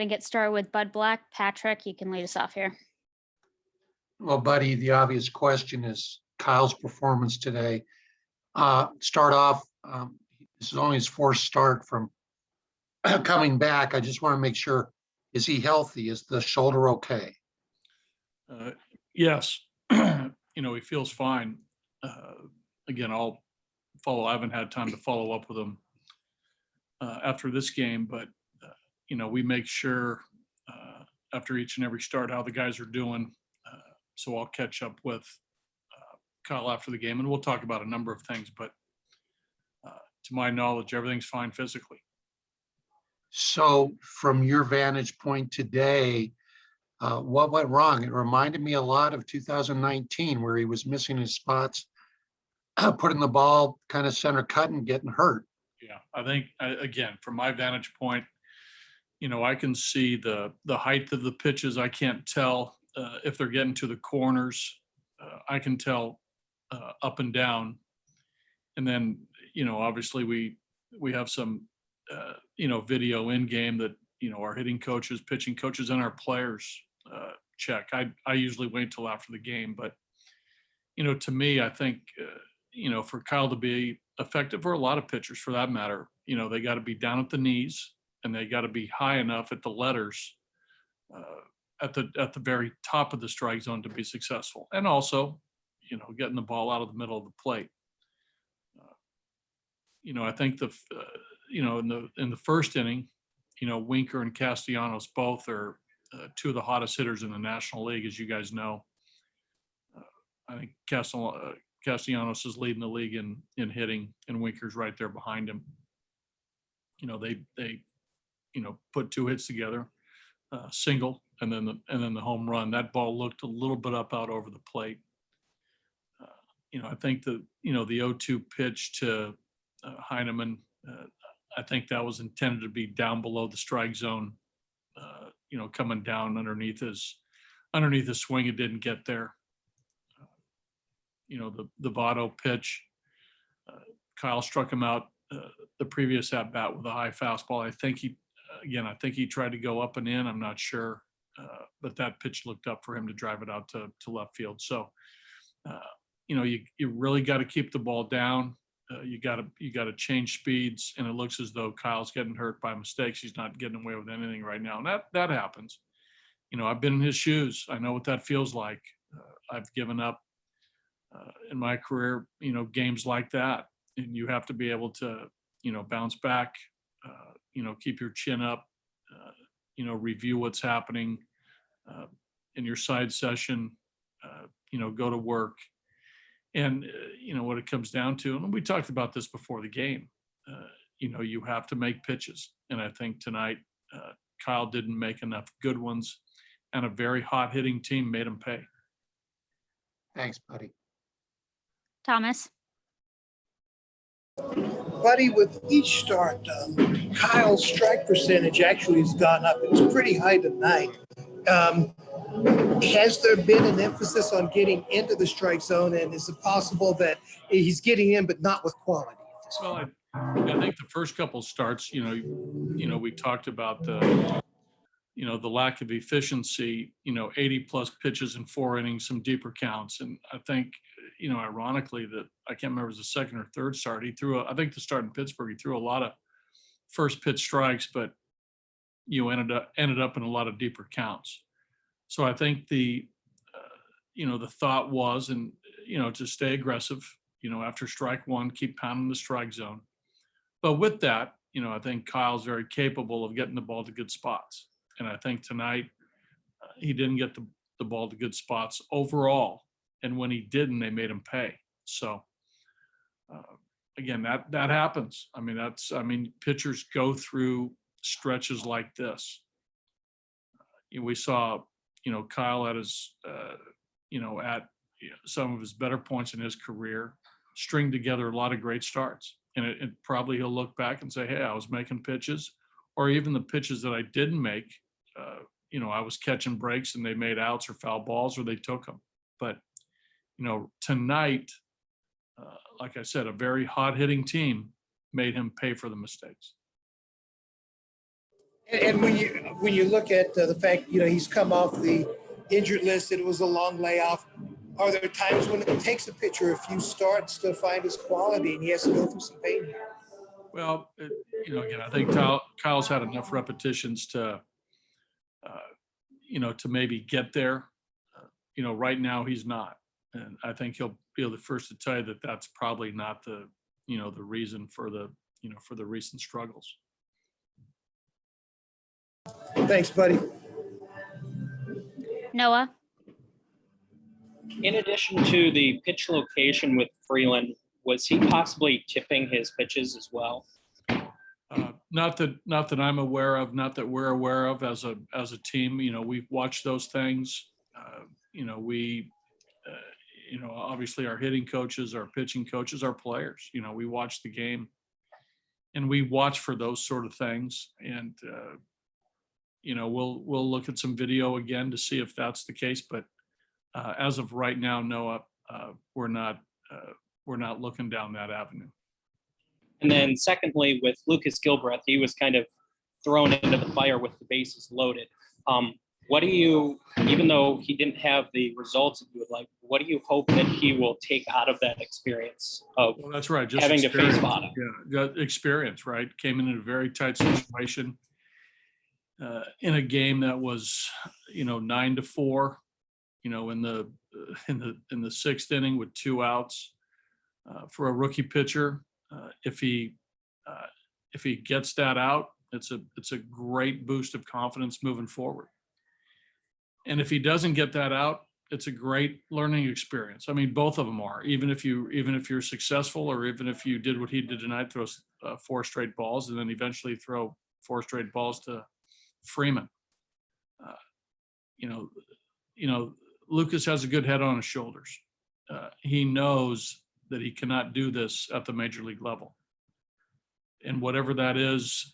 Then get started with Bud Black. Patrick, you can lead us off here. Well, Buddy, the obvious question is Kyle's performance today. Start off, this is only his fourth start from coming back. I just want to make sure, is he healthy? Is the shoulder okay? Yes, he feels fine. Again, I haven't had time to follow up with him after this game, but we make sure after each and every start how the guys are doing. So I'll catch up with Kyle after the game, and we'll talk about a number of things. But to my knowledge, everything's fine physically. So from your vantage point today, what went wrong? It reminded me a lot of 2019, where he was missing his spots, putting the ball kind of center cut and getting hurt. Yeah, I think, again, from my vantage point, I can see the height of the pitches. I can't tell if they're getting to the corners. I can tell up and down. And then, obviously we have some, video in game that, our hitting coaches, pitching coaches, and our players check. I usually wait till after the game, but, to me, I think, for Kyle to be effective, or a lot of pitchers for that matter, they got to be down at the knees and they got to be high enough at the letters at the very top of the strike zone to be successful. And also, getting the ball out of the middle of the plate. I think in the first inning, Winker and Castellanos both are two of the hottest hitters in the National League, as you guys know. I think Castellanos is leading the league in hitting, and Winker's right there behind him. They put two hits together, single, and then the home run. That ball looked a little bit up out over the plate. I think the 0-2 pitch to Heineman, I think that was intended to be down below the strike zone, coming down underneath his swing. It didn't get there. The Votto pitch, Kyle struck him out the previous at bat with a high fastball. I think he tried to go up and in. I'm not sure, but that pitch looked up for him to drive it out to left field. So, you really got to keep the ball down. You got to change speeds, and it looks as though Kyle's getting hurt by mistakes. He's not getting away with anything right now, and that happens. I've been in his shoes. I know what that feels like. I've given up in my career, games like that, and you have to be able to, bounce back, keep your chin up, review what's happening in your side session, go to work. And, what it comes down to, and we talked about this before the game, you have to make pitches. And I think tonight, Kyle didn't make enough good ones, and a very hot hitting team made him pay. Thanks, Buddy. Thomas. Buddy, with each start, Kyle's strike percentage actually has gone up. It was pretty high tonight. Has there been an emphasis on getting into the strike zone, and is it possible that he's getting in but not with quality? Well, I think the first couple starts, we talked about the lack of efficiency, 80 plus pitches in 4 innings, some deeper counts. And I think, ironically, that I can't remember if it was the second or third start. I think the start in Pittsburgh, he threw a lot of first pitch strikes, but ended up in a lot of deeper counts. So I think the thought was, and, to stay aggressive, after strike one, keep pounding the strike zone. But with that, I think Kyle's very capable of getting the ball to good spots. And I think tonight he didn't get the ball to good spots overall. And when he didn't, they made him pay. So again, that happens. Pitchers go through stretches like this. We saw, Kyle at his, at some of his better points in his career, string together a lot of great starts. And it probably he'll look back and say, hey, I was making pitches, or even the pitches that I didn't make, I was catching breaks and they made outs or foul balls, or they took them. But, tonight, like I said, a very hot hitting team made him pay for the mistakes. And when you look at the fact, he's come off the injured list, it was a long layoff. Are there times when it takes a pitcher a few starts to find his quality and he has to go through some pain here? Well, again, I think Kyle's had enough repetitions to, to maybe get there. Right now he's not. And I think he'll be the first to tell you that that's probably not the reason for the recent struggles. Thanks, buddy. Noah, In addition to the pitch location with Freeland, was he possibly tipping his pitches as well? Not that I'm aware of, not that we're aware of as a team. We've watched those things. Obviously our hitting coaches, our pitching coaches, our players, we watch the game and we watch for those sort of things. And, we'll look at some video again to see if that's the case. But as of right now, Noah, we're not looking down that avenue. And then secondly, with Lucas Gilbreth, he was kind of thrown into the fire with the bases loaded. What do you, even though he didn't have the results that you would like, what do you hope that he will take out of that experience of Well, that's right. Just having to face experience. bottom? Yeah, experience, right? Came in a very tight situation in a game that was, 9-4, in the sixth inning with 2 outs for a rookie pitcher. If he gets that out, it's a great boost of confidence moving forward. And if he doesn't get that out, it's a great learning experience. I mean, both of them are. Even if you're successful, or even if you did what he did tonight, throw 4 straight balls, and then eventually throw 4 straight balls to Freeman. Lucas has a good head on his shoulders. He knows that he cannot do this at the major league level, and whatever that is,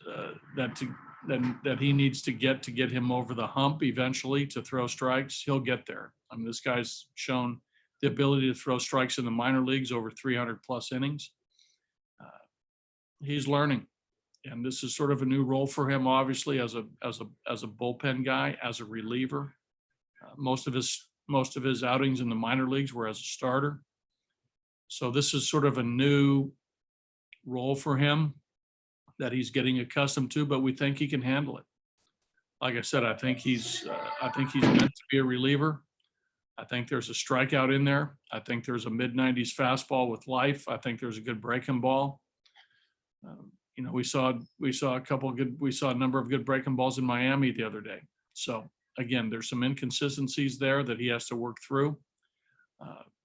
that he needs to get him over the hump eventually to throw strikes, he'll get there. I mean, this guy's shown the ability to throw strikes in the minor leagues over 300 plus innings. He's learning, and this is sort of a new role for him, obviously, as a bullpen guy, as a reliever. Most of his outings in the minor leagues were as a starter. So this is sort of a new role for him that he's getting accustomed to, but we think he can handle it. Like I said, I think he's meant to be a reliever. I think there's a strikeout in there. I think there's a mid-90s fastball with life. I think there's a good breaking ball. We saw a number of good breaking balls in Miami the other day. So again, there's some inconsistencies there that he has to work through.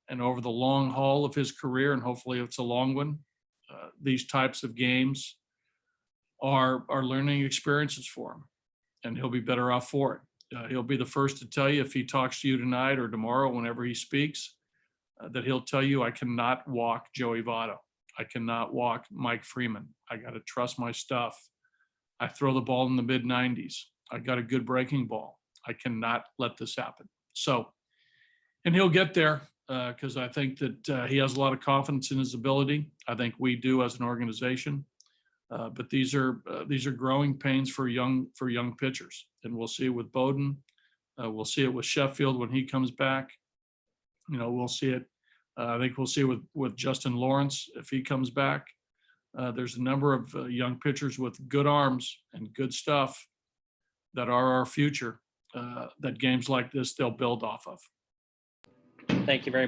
And over the long haul of his career, and hopefully it's a long one, these types of games are learning experiences for him, and he'll be better off for it. He'll be the first to tell you, if he talks to you tonight or tomorrow, whenever he speaks, that he'll tell you, I cannot walk Joey Votto. I cannot walk Mike Freeman. I got to trust my stuff. I throw the ball in the mid-90s. I got a good breaking ball. I cannot let this happen. So, and he'll get there because I think that he has a lot of confidence in his ability. I think we do as an organization. But these are growing pains for young pitchers, and we'll see it with Bowden. We'll see it with Sheffield when he comes back. We'll see it. I think we'll see it with Justin Lawrence if he comes back. There's a number of young pitchers with good arms and good stuff that are our future. That games like this they'll build off of. Thank you very much.